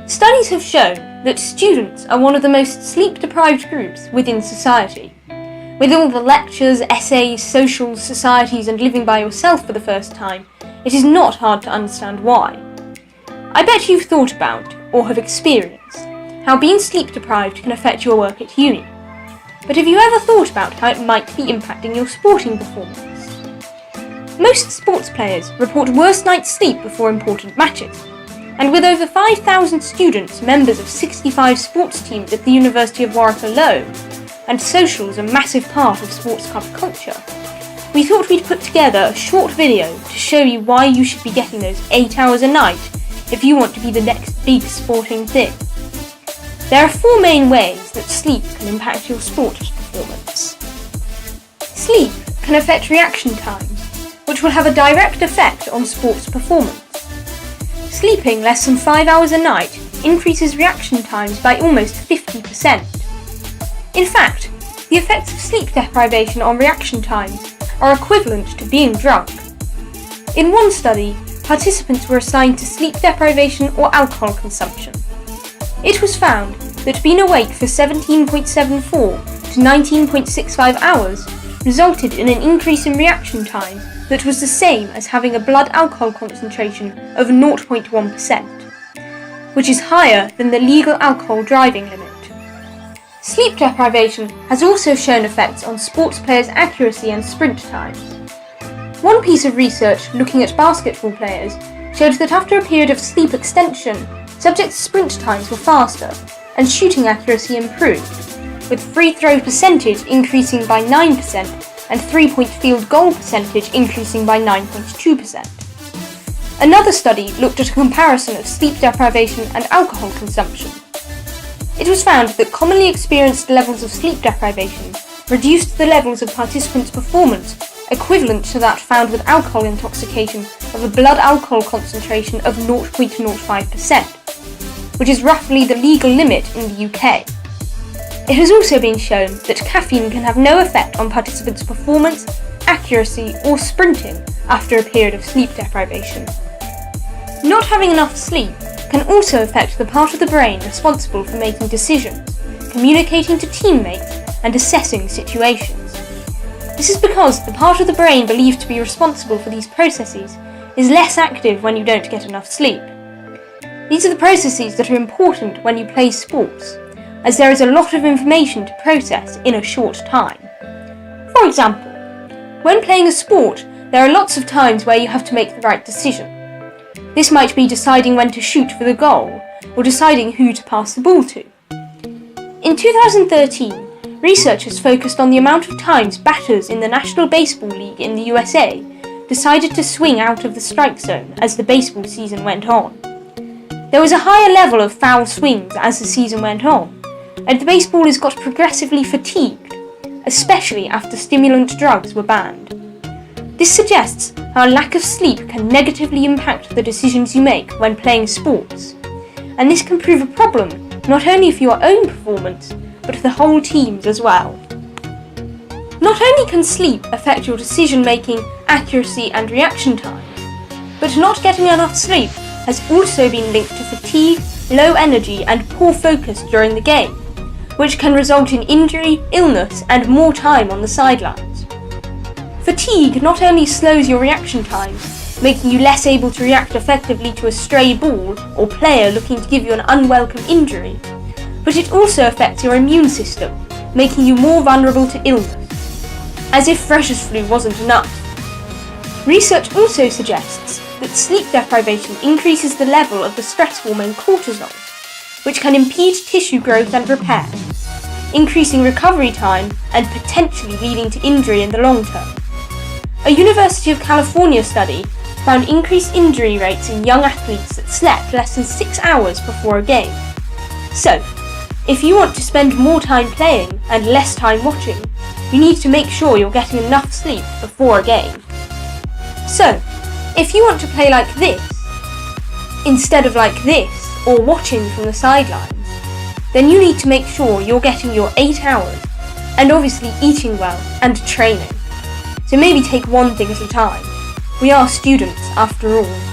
Studies have shown that students are one of the most sleep-deprived groups within society. With all the lectures, essays, socials, societies and living by yourself for the first time, it is not hard to understand why. I bet you've thought about, or have experienced, how being sleep-deprived can affect your work at uni. But have you ever thought about how it might be impacting your sporting performance? Most sports players report worse night's sleep before important matches. And with over 5,000 students, members of 65 sports teams at the University of Warwick alone, and socials a massive part of sports club culture, we thought we'd put together a short video to show you why you should be getting those 8 hours a night if you want to be the next big sporting thing. There are 4 main ways that sleep can impact your sports performance. Sleep can affect reaction times, which will have a direct effect on sports performance. Sleeping less than 5 hours a night increases reaction times by almost 50%. In fact, the effects of sleep deprivation on reaction times are equivalent to being drunk. In one study, participants were assigned to sleep deprivation or alcohol consumption. It was found that being awake for 17.74 to 19.65 hours resulted in an increase in reaction time that was the same as having a blood alcohol concentration of 0.1%, which is higher than the legal alcohol driving limit. Sleep deprivation has also shown effects on sports players' accuracy and sprint times. One piece of research looking at basketball players showed that after a period of sleep extension, subjects' sprint times were faster and shooting accuracy improved, with free throw percentage increasing by 9% and 3-point field goal percentage increasing by 9.2%. Another study looked at a comparison of sleep deprivation and alcohol consumption. It was found that commonly experienced levels of sleep deprivation reduced the levels of participants' performance equivalent to that found with alcohol intoxication of a blood alcohol concentration of 0.05%, which is roughly the legal limit in the UK. It has also been shown that caffeine can have no effect on participants' performance, accuracy, or sprinting after a period of sleep deprivation. Not having enough sleep can also affect the part of the brain responsible for making decisions, communicating to teammates, and assessing situations. This is because the part of the brain believed to be responsible for these processes is less active when you don't get enough sleep. These are the processes that are important when you play sports, as there is a lot of information to process in a short time. For example, when playing a sport, there are lots of times where you have to make the right decision. This might be deciding when to shoot for the goal, or deciding who to pass the ball to. In 2013, researchers focused on the amount of times batters in the National Baseball League in the USA decided to swing out of the strike zone as the baseball season went on. There was a higher level of foul swings as the season went on, and the baseballers got progressively fatigued, especially after stimulant drugs were banned. This suggests how a lack of sleep can negatively impact the decisions you make when playing sports, and this can prove a problem not only for your own performance, but for the whole team's as well. Not only can sleep affect your decision-making, accuracy and reaction times, but not getting enough sleep has also been linked to fatigue, low energy and poor focus during the game, which can result in injury, illness and more time on the sidelines. Fatigue not only slows your reaction times, making you less able to react effectively to a stray ball or player looking to give you an unwelcome injury, but it also affects your immune system, making you more vulnerable to illness. As if freshers' flu wasn't enough. Research also suggests that sleep deprivation increases the level of the stress hormone cortisol, which can impede tissue growth and repair, increasing recovery time and potentially leading to injury in the long term. A University of California study found increased injury rates in young athletes that slept less than 6 hours before a game. So, if you want to spend more time playing and less time watching, you need to make sure you're getting enough sleep before a game. So, if you want to play like this, instead of like this, or watching from the sidelines, then you need to make sure you're getting your 8 hours, and obviously eating well and training. So maybe take one thing at a time. We are students after all.